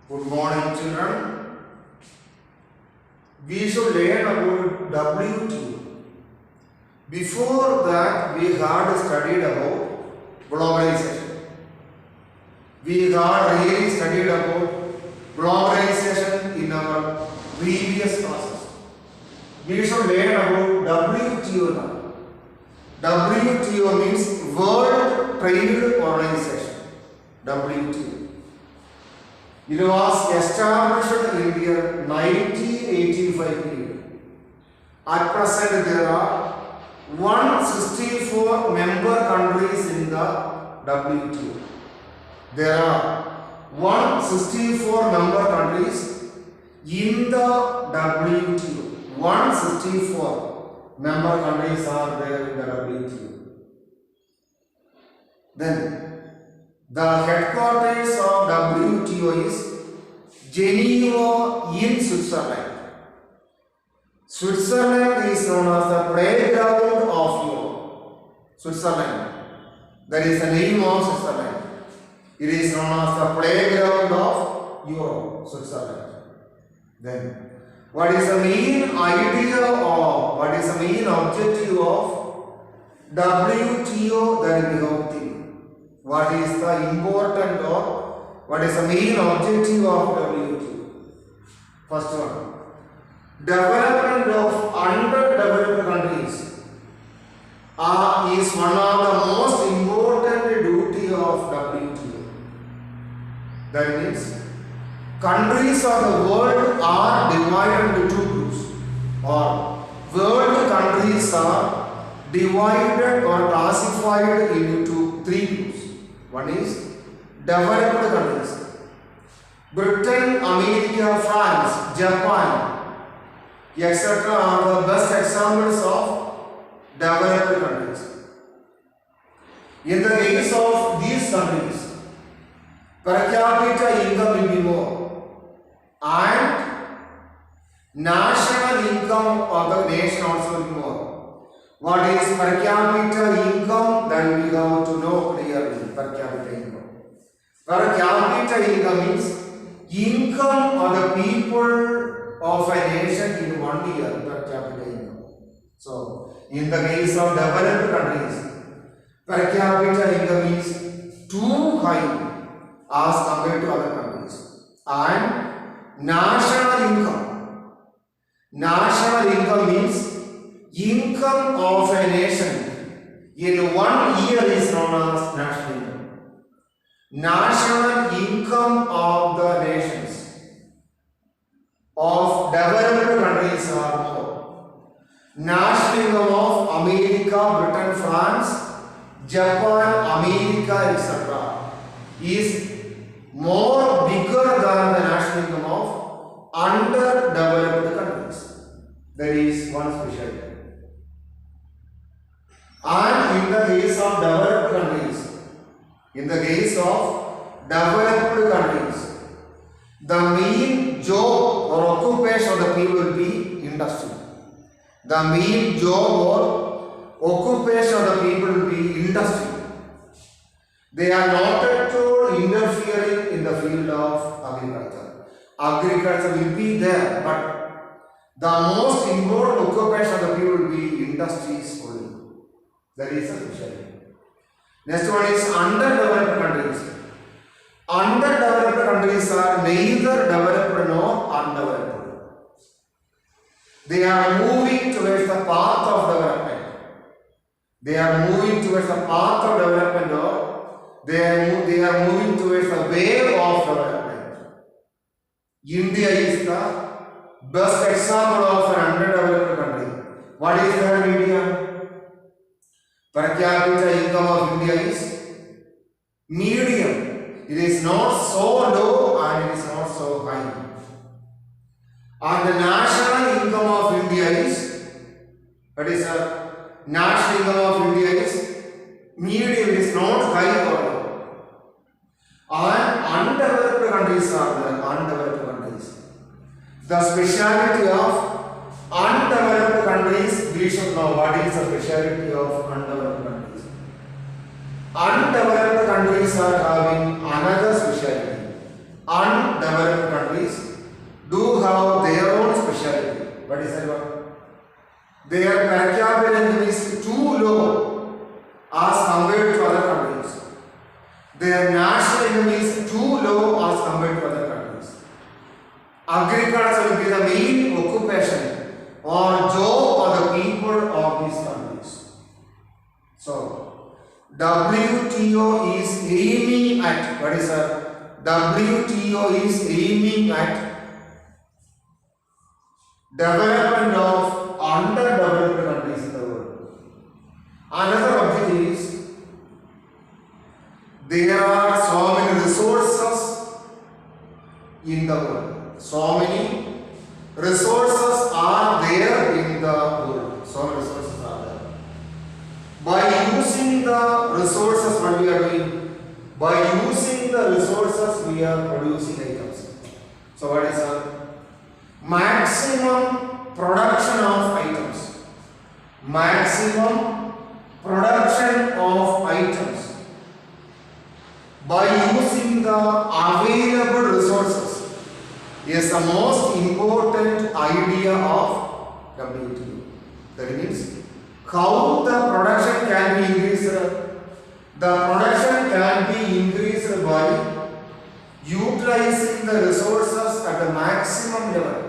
Good morning, children. We should learn about WTO. Before that, we had studied about globalization. We had really studied about globalization in our previous classes. We should learn about WTO now. WTO means World Trade Organization. WTO. It was established in the year 1985 period. At present, there are 164 member countries in the WTO. There are 164 member countries in the WTO. 164 member countries are there in the WTO. Then, the headquarters of WTO is Geneva in Switzerland. Switzerland is known as the playground of Europe. Switzerland. That is the name of Switzerland. It is known as the playground of Europe, Switzerland. Then, what is the main idea or what is the main objective of WTO? That we have to think. What is the important or what is the main objective of WTO? First one, development of underdeveloped countries is one of the most important duty of WTO. That means countries of the world are divided into two groups, or world countries are divided or classified into three groups. One is developed countries. Britain, America, France, Japan, etc. are the best examples of developed countries. In the case of these countries, per capita income will be more and national income of the nation also will be more. What is per capita income? Then we have to know clearly per capita income. Per capita income means income of the people of a nation in 1 year per capita income. So, in the case of developed countries, per capita income is too high as compared to other countries. And national income means income of a nation in 1 year is known as national income. National income of the nations of developed countries are more. National income of America, Britain, France, Japan, America, etc. is more bigger than the national income of underdeveloped countries. There is one specialty. And in the case of developed countries, the main job or occupation of the people will be industry. The main job or occupation of the people will be industry. They are not at all interfering in the field of agriculture. Agriculture will be there, but the most important occupation of the people will be industries only. That is a specialty. Next one is underdeveloped countries. Underdeveloped countries are neither developed nor undeveloped. They are moving towards the path of development. Or they are moving towards the way of development. India is the best example of an underdeveloped country. What is there in India? Per capita income of India is medium. It is not so low and it is not so high. And the national income of India is, national income of India is medium. It is not high or low. And undeveloped countries are there. Undeveloped countries. The speciality of undeveloped countries, we should know what is the speciality of undeveloped countries. Undeveloped countries are having another specialty. Undeveloped So, WTO is aiming at, what is that? WTO is aiming at development of underdeveloped countries in the world. Another objective is there are so many resources in the world. So many resources are there in the world. So many resources are there. By using the resources, what we are doing? By using the resources, we are producing items. So what is the maximum production of items? Maximum production of items by using the available resources is the most important idea of WTO. That means how the production can be increased. The production can be increased by utilizing the resources at the maximum level.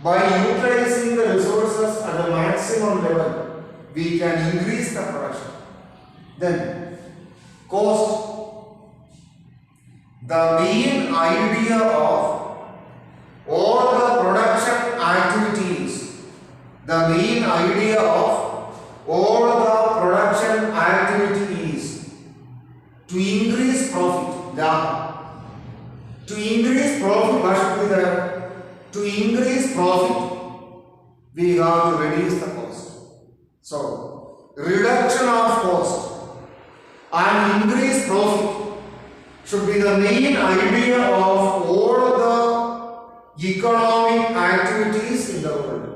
By utilizing the resources at the maximum level, we can increase the production. Then, cost. The main idea of all the production activities, the main idea of all the production activities to increase profit. To increase profit, what should be there? To increase profit, we have to reduce the cost. So, reduction of cost and increase profit should be the main idea of all the economic activities in the world.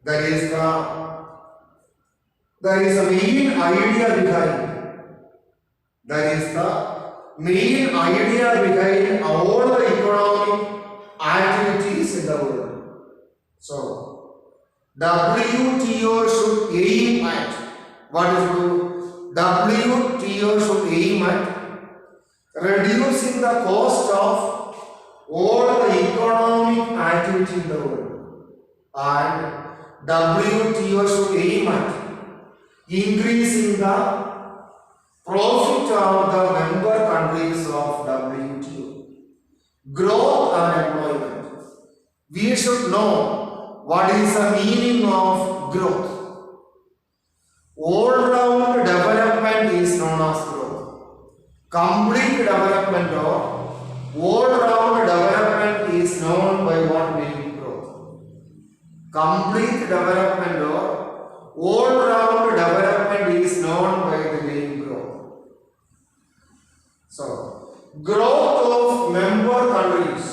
That is the main idea behind. That is the main idea behind all the economic activities in the world. So, WTO should aim at, what is it? WTO should aim at reducing the cost of all the economic activity in the world, and WTO should aim at increasing the profit of the member countries of WTO. Growth and employment. We should know what is the meaning of growth. All-round development is known as growth. Complete development or all-round development is known by what name? Growth. Complete development or all-round development is known by the name growth. So, growth of member countries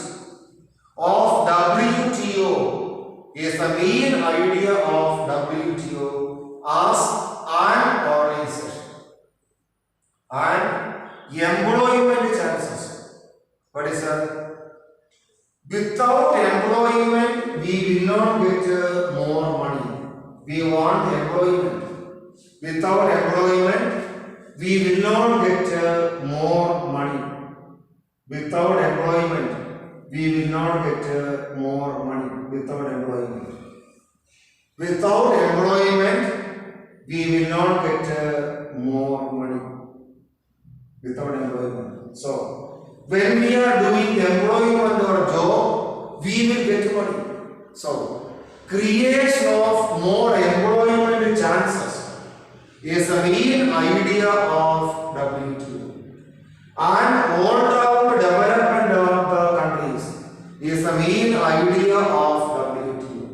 of WTO is the main idea of WTO as an organization. And employment chances. What is that? Without employment, we will not get more money. We want employment. Without employment, we will not get more money. Without employment, we will not get more money. Without employment. Without employment, we will not get more money. Without employment. So, when we are doing employment or job, we will get money. So, creation of more employment chances is the main idea of WTO. And all-round development of the countries is the main idea of WTO.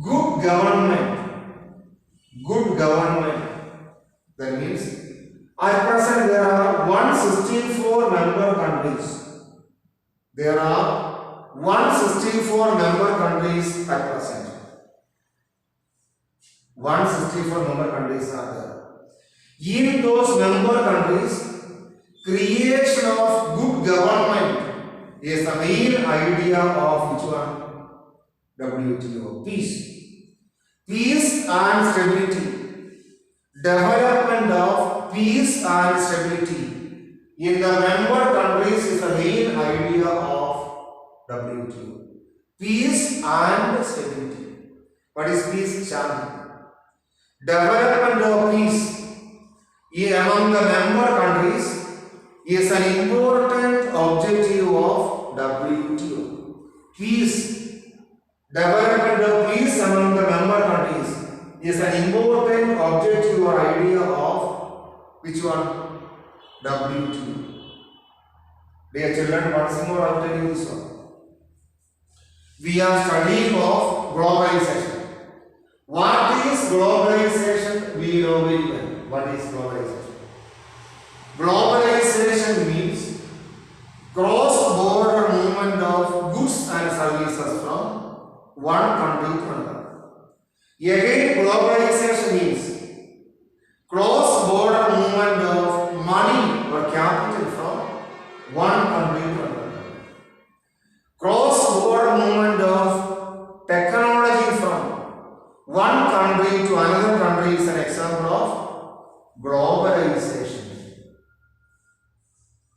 Good government, that means at present there are 164 member countries. There are 164 member countries at present. 164 member countries are there. In those member countries, creation of good government is the main idea of which one? WTO. Peace and stability. Development of peace and stability in the member countries is the main idea of WTO. Peace and stability. What is peace? Shanti. development of peace among the member countries is an important objective of WTO. Peace, development of peace among the member countries is an important objective or idea of which one? WTO. Dear children, once more I will tell you this one. We are studying of globalization. What is globalization? We know very well. What is globalization? Globalization means cross-border movement of goods and services from one country to another. Again, globalization means cross-border movement of money or capital from one country to another. Cross-border movement of technology from one country to another country is an example of globalization.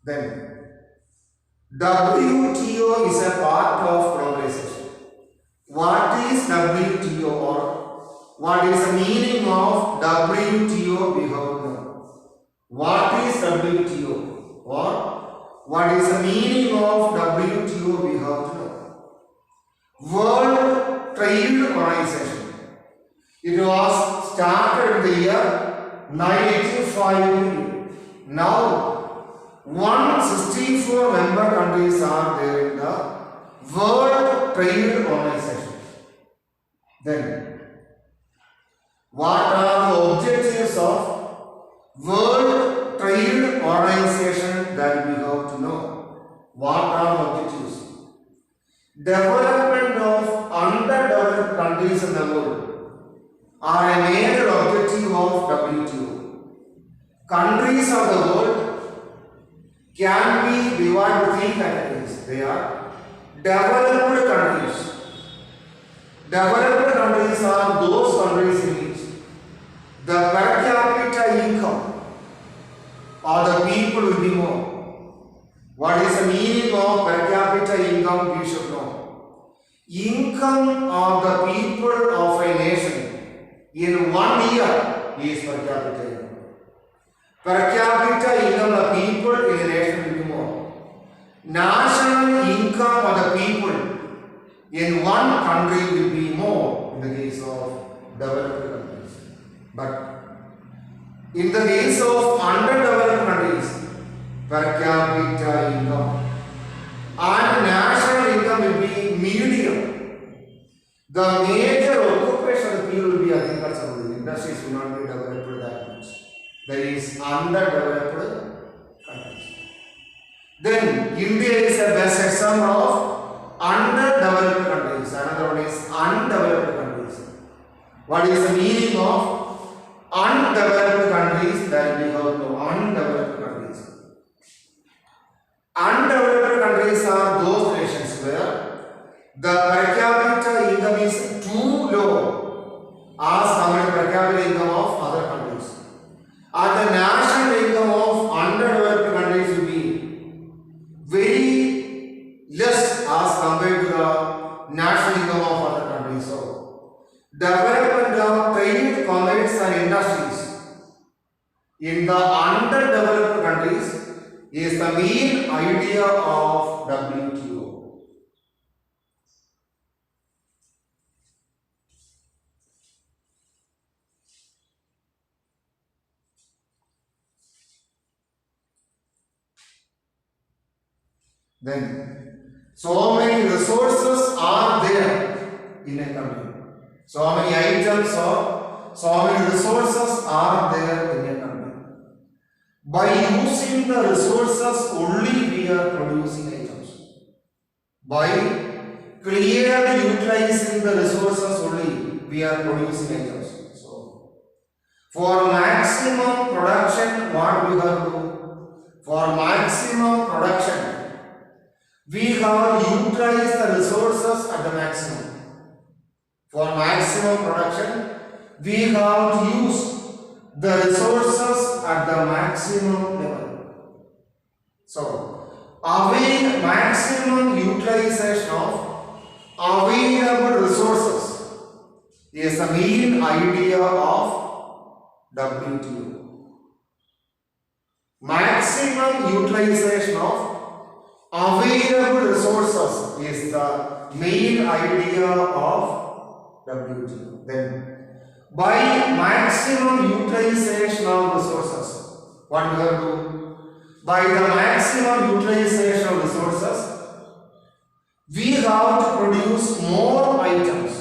Then, WTO is a part of globalization. What is WTO or what is the meaning of WTO? We have to know. What is WTO or what is the meaning of WTO? We have to know. World Trade Organization. It was started in the year 1985. Now, 164 member countries are there in the World Trade Organization. Then, what are the objectives of World Trade Organization that we have to know? What are the objectives? Development of underdeveloped countries in the world are a major objective of WTO. Countries of the world can be divided into 3 categories. They are developed countries. Developed countries are those countries in which the per capita income or the people will be more. What is the meaning of per capita income? We should know. Income of the people of a nation in 1 year is per capita income. Per capita income of the people in a nation will be more. National income of the people in one country will be more in the case of developed countries. But in the case of underdeveloped countries, per capita income and national income will be medium. The major occupation of the people will be agricultural. Industries will not be developed that much. That is underdeveloped countries. Then India is the best example of underdeveloped countries. Another one is undeveloped countries. What is the meaning of undeveloped countries? That we have to know. Undeveloped countries. Undeveloped countries are those nations where the per capita income is too low as compared to per capita income of other countries. And the national income of underdeveloped countries will be very less as compared to the national income of other countries. So, development of trade, commerce and industries in the underdeveloped countries is the main idea of WTO. Then, so many resources are there in a country. So many items or so many resources are there in a country. By using the resources only we are producing items. By clearly utilizing the resources only we are producing items. So, for maximum production, what we have to do? For maximum production, we have utilized the resources at the maximum. For maximum production, we have to use the resources at the maximum level. So, maximum utilization of available resources is the main idea of WTO. Maximum utilization of available resources is the main idea of WTO. Then, by maximum utilization of resources, what we have to do? By the maximum utilization of resources, we have to produce more items.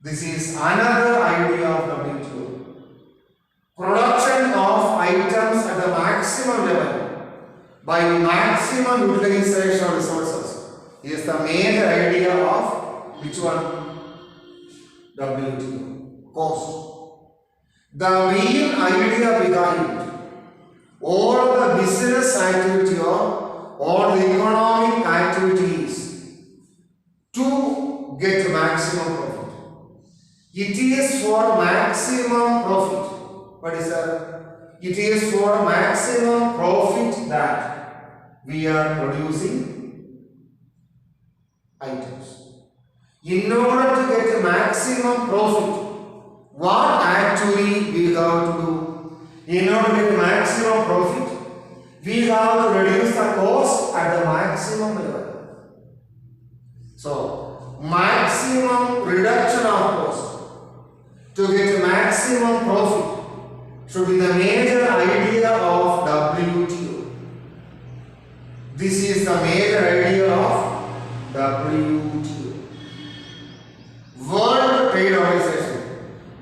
This is another idea of WTO. Production of items at the maximum level by maximum utilization of resources is the major idea of which one? WTO. Cost. The main idea behind all the business activity or all the economic activities to get maximum profit. It is for maximum profit. What is that? It is for maximum profit that we are producing items. In order to get maximum profit, what actually we have to do? In order to get maximum profit, we have to reduce the cost at the maximum level. So, maximum reduction of cost to get maximum profit should be the major idea of WTO. This is the major idea of WTO. World Trade Organization.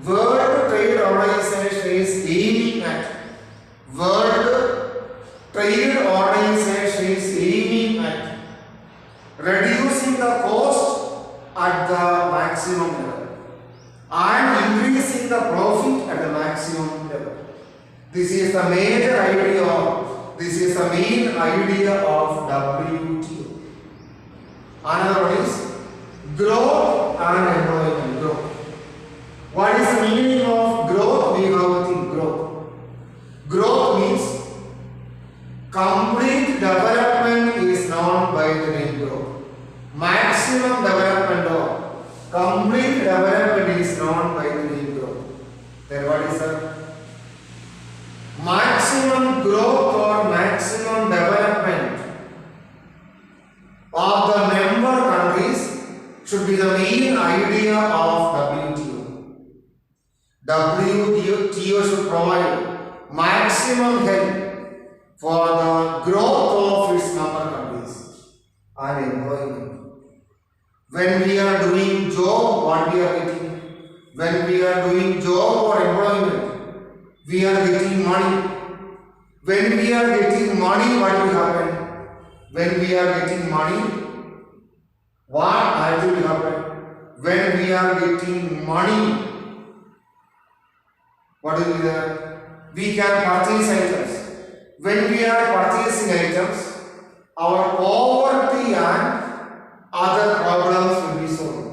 World Trade Organization is aiming at World Trade Organization is aiming at reducing the cost at the maximum level and increasing the profit at the maximum level. This is the major idea of, this is the main idea of WTO. Another one is growth and employment. Growth. What is the meaning of growth? We have to think growth. Growth means complete development is known by the name growth. Maximum development or complete development is known by the name growth. Then what is that? Maximum growth or maximum development of the member countries should be the main idea of WTO. WTO should provide maximum help for the growth of its member countries and employment. When we are doing job, what we are getting? When we are doing job or employment, we are getting money. When we are getting money, what will happen? When we are getting money, what actually will happen? When we are getting money, what will be there? We can purchase items. When we are purchasing items, our poverty and other problems will be solved.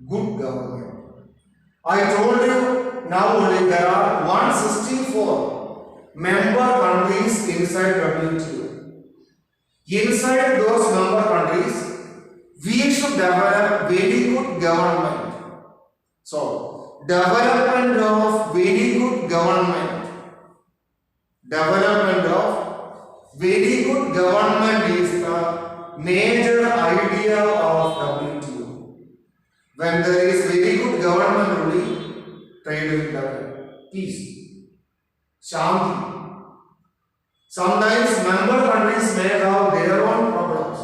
Good government. I told you now only there are 164 member countries inside WTO. Inside those member countries, we should develop very good government. So, development of very good government. Development of very good government is the major idea of WTO. When there is very good government only, trade will develop. Peace. Shanti. Sometimes member countries may have their own problems.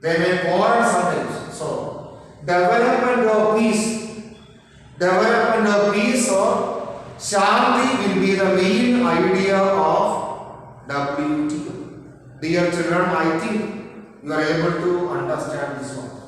They may quarrel sometimes. So, development of peace or Shanti will be the main idea of WTO. Dear children, I think you are able to understand this one.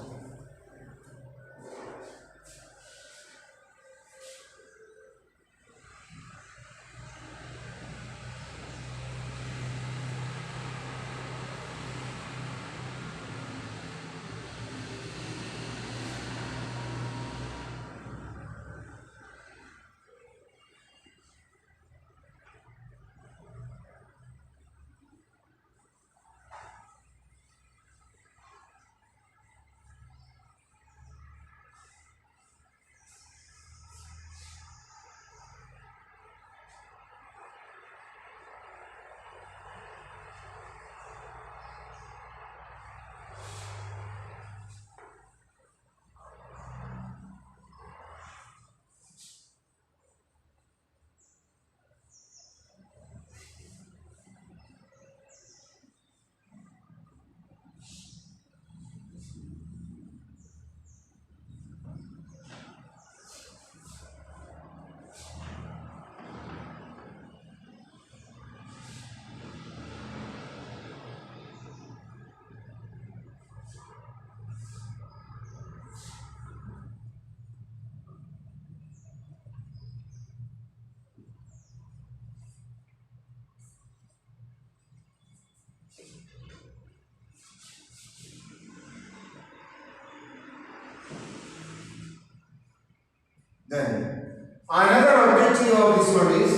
Another objective of this one is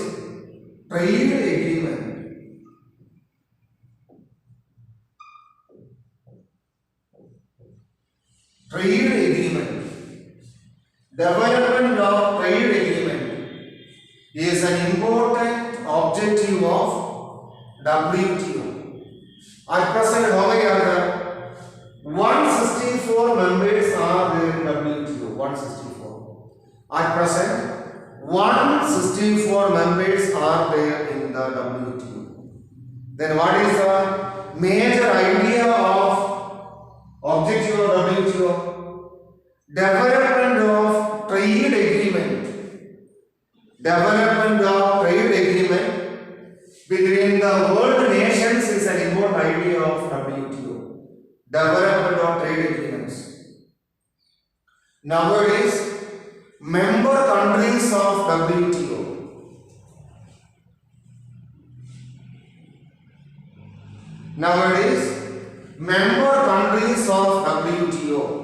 trade agreement. Trade agreement. Development of trade agreement is an important objective of WTO. At present, how many are there? 164 members are there in WTO. 164. At present, 164 members are there in the WTO. Then what is the major idea of objective of WTO? Development of trade agreement. Development of trade agreement between the world nations is an important idea of WTO. Development of trade agreements. Nowadays, member countries of WTO. Nowadays, member countries of WTO.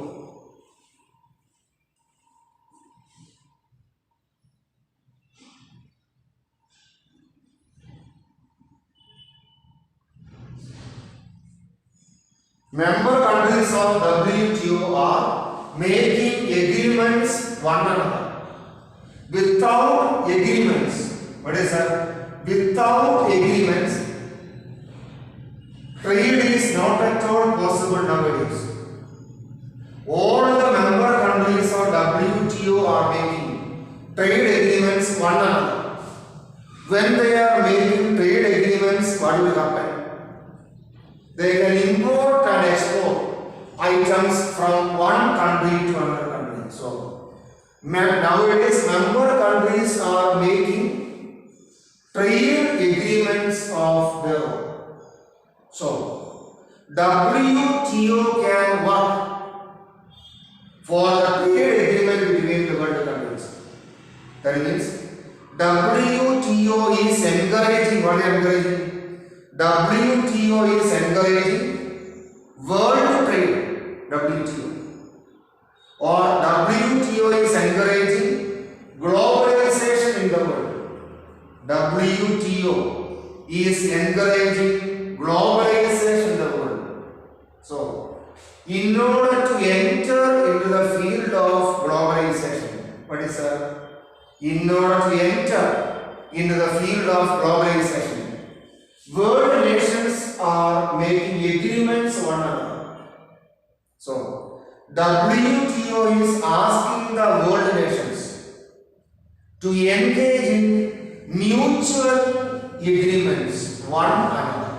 Member countries of WTO are making agreements one another. Without agreements, what is that? Without agreements, trade is not at all possible nowadays. All the member countries of WTO are making trade agreements one another. When they are making trade agreements, what will happen? They can import and export items from one country to another country. So, nowadays member countries are making trade agreements of their own. So, WTO can work for the trade agreement between the world countries. That means WTO is encouraging, what is encouraging? WTO is encouraging world trade, WTO. Or WTO is encouraging globalization in the world. WTO is encouraging globalization in the world. So, in order to enter into the field of globalization, what is that? In order to enter into the field of globalization, world nations are making agreements one another. So, WTO is asking the world nations to engage in mutual agreements one another.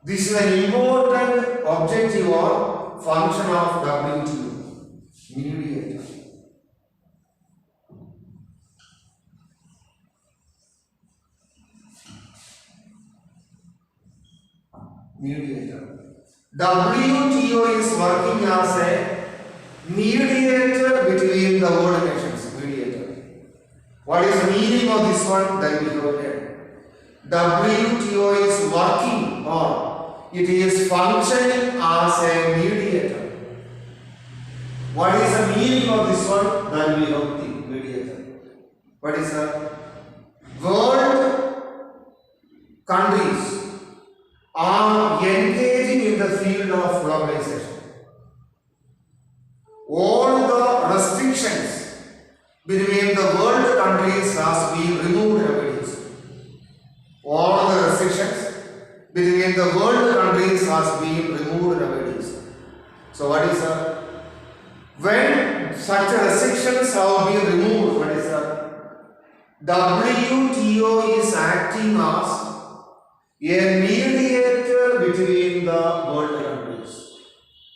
This is an important objective or function of WTO, mediator. Mediator. WTO is working as a mediator between the world nations. Mediator. What is the meaning of this one? That we go there. WTO is working or it is functioning as a mediator. What is the meaning of this one? That we have the mediator. What is that? World countries are engaging in the field of globalization. All the restrictions between the world countries has been removed nowadays. All the restrictions between the world countries has been removed nowadays. So what is that? When such restrictions have been removed, what is that? WTO is acting as a mediator between the world countries.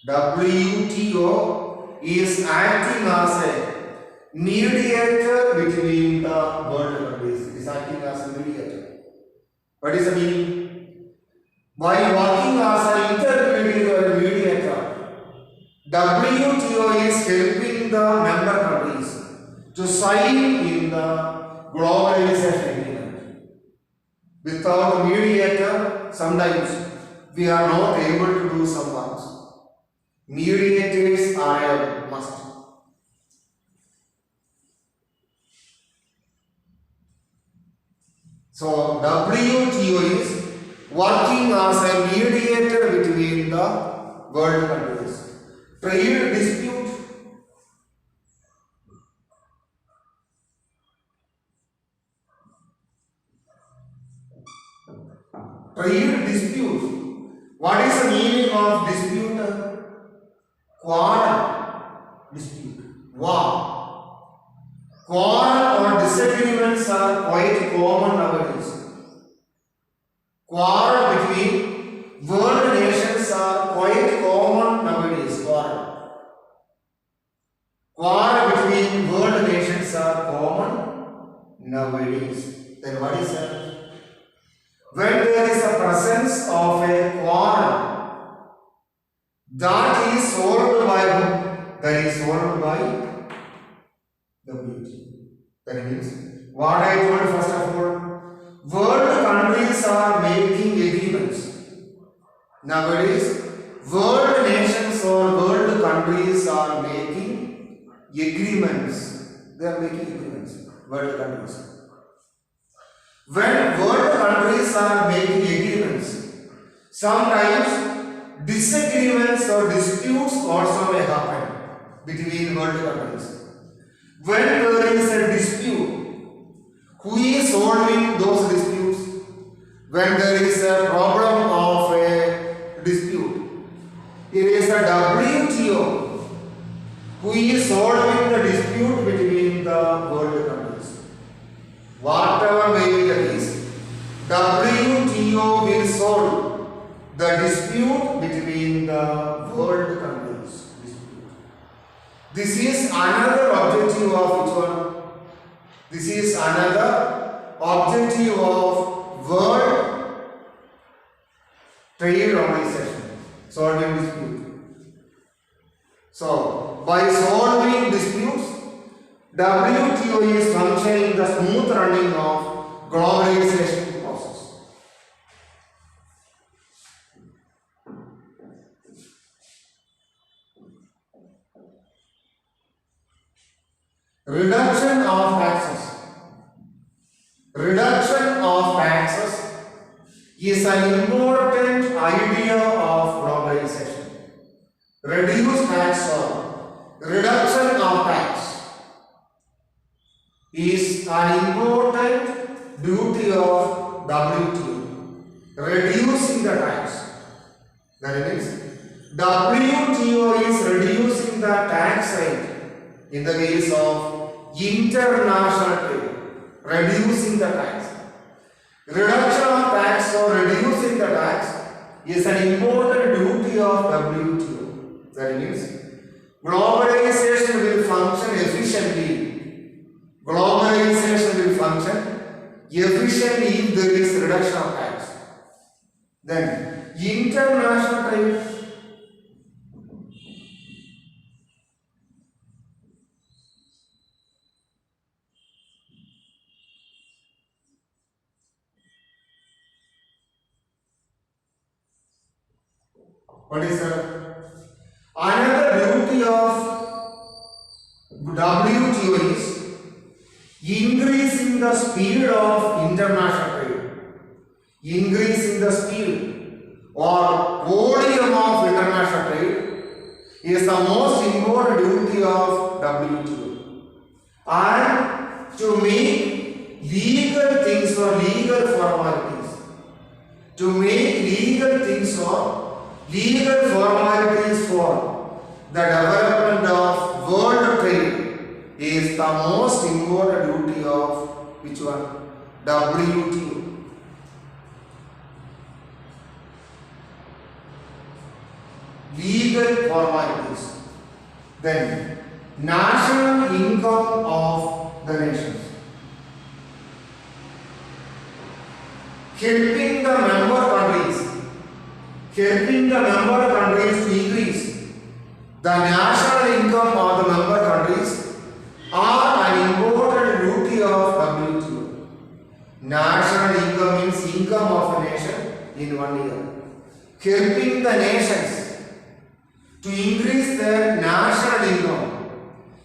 WTO is acting as a mediator between the world countries. It is acting as a mediator. What is the meaning? By working as an intermediary mediator, WTO is helping the member countries to sign in the globalization agreement. Without a mediator, sometimes we are not able to do some works. Mediators are a must. So WTO is working as a mediator between the world countries. Trade dispute. Trade dispute. What is the meaning of dispute? Quarrel. Dispute. War. Quarrel or disagreements are quite common nowadays. Quarrel between world nations are quite common nowadays. Quarrel between world nations are common nowadays. Then what is that? When there is a presence of a quarrel, that is solved by whom? That is solved by WTO. That means, what I told first of all, world countries are making agreements. Nowadays, world nations or world countries are making agreements. They are making agreements. World countries. When world countries are making agreements, sometimes disagreements or disputes also may happen between world countries. When there is a dispute, who is solving those disputes? When there is a problem of a dispute, it is a WTO who is solving the dispute between the world countries. Whatever may be the case, WTO will solve the dispute between the world countries. This is another objective of which one? This is another objective of World Trade Organization, solving dispute. So, by solving disputes, WTO is functioning the smooth running of globalization process. Reduction of taxes. Reduction of taxes is an important idea of globalization. Reduce tax or reduction of tax is an important duty of WTO. Reducing the tax. That means WTO is reducing the tax rate in the case of international trade. Reducing the tax. Reduction of tax or reducing the tax is an important duty of WTO. That means globalization will function efficiently. Globalization will function efficiently if there is reduction of tax. Then international trade. What is another duty of WTO is increasing the speed of international trade. Increasing the speed or volume of international trade is the most important duty of WTO. And to make legal things or legal formalities. To make legal things or legal formalities for the development of world trade is the most important duty of which one? WTO. Legal formalities. Then national income of the nations. Helping the member countries. Helping the member countries to increase the national income of the member countries are an important duty of WTO. National income means income of a nation in 1 year. Helping the nations to increase their national income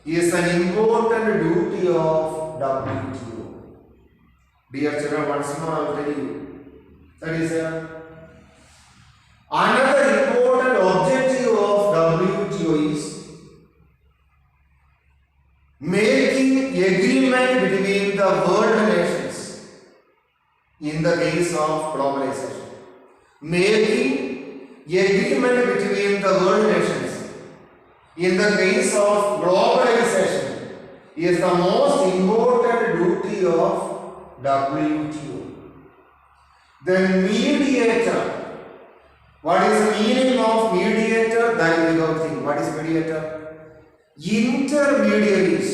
is an important duty of WTO. Dear children, once more I will tell you. That is another important objective of WTO is making agreement between the world nations in the case of globalization. Making agreement between the world nations in the case of globalization is the most important duty of WTO. Then mediator. What is the meaning of mediator? That is the thing. What is mediator? Intermediaries.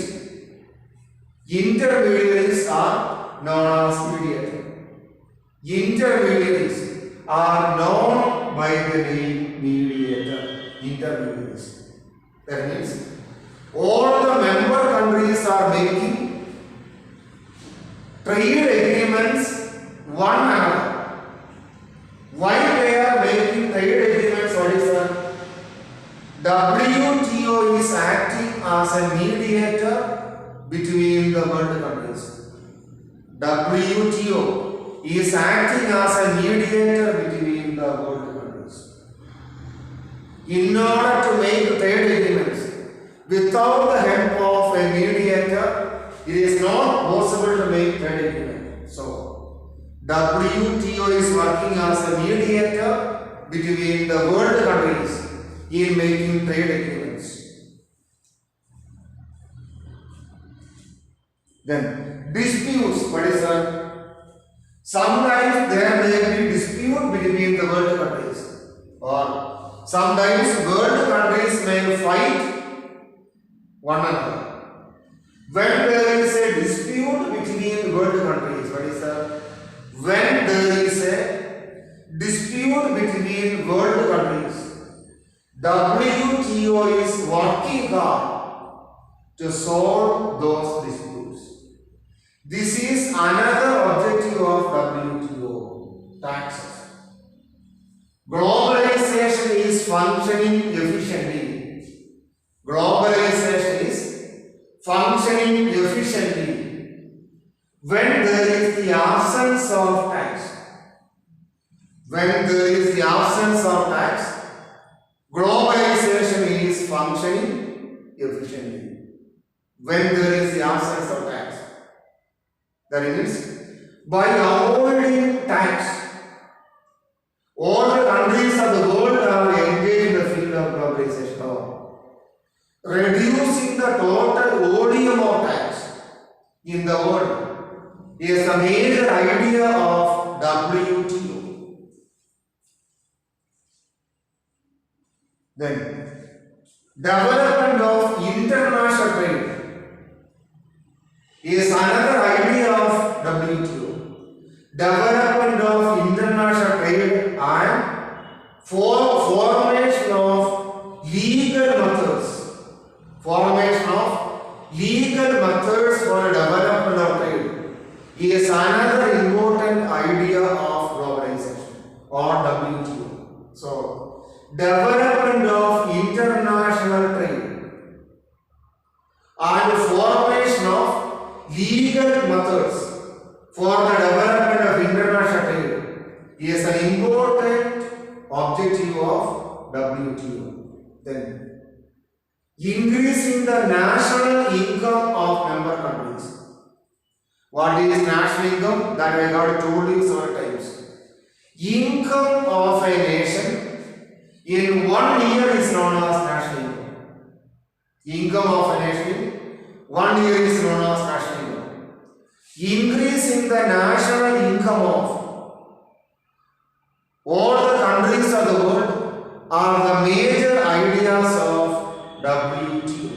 Intermediaries are known as mediator. Intermediaries are known by the name mediator. Intermediaries. That means all the member countries are making trade agreements one another. Why they are making trade agreements? What is that? WTO is acting as a mediator between the world countries. WTO is acting as a mediator between the world countries. In order to make trade agreements without the help of a mediator, it is not possible to make trade agreement. So, WTO is working as a mediator between the world countries in making trade agreements. Then disputes. What is that? Sometimes there may be dispute between the world countries, or sometimes world countries may fight one another. When there is a dispute between world countries, what is that? When there is a dispute between world countries, WTO is working hard to solve those disputes. This is another objective of WTO, taxes. Globalization is functioning efficiently. Globalization is functioning efficiently when there is the absence of tax. When there is the absence of tax, globalization is functioning efficiently. When there is the absence of tax, that means by avoiding tax, all the countries of the world are engaged in the field of globalization. Reducing the total odium of tax in the world is the major idea of WTO. Then, development of international trade is another idea of WTO. Development of international trade and formation of legal methods. Formation of legal methods for development of trade is another important idea of globalization or WTO. So, development of international trade and formation of legal methods for the development of international trade is an important objective of WTO. Then, increasing the national income of member countries. What is national income? That I have told you several times. Income of a nation in 1 year is known as national income. Income of a nation 1 year is known as national income. Increasing the national income of all the countries of the world are the major ideas of WTO.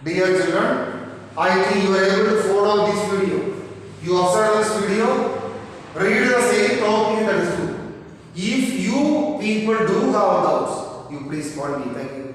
Dear children, I think you are able to follow this video. You observe this video, read the same topic, that is true. If you people do have doubts, you please call me. Thank you.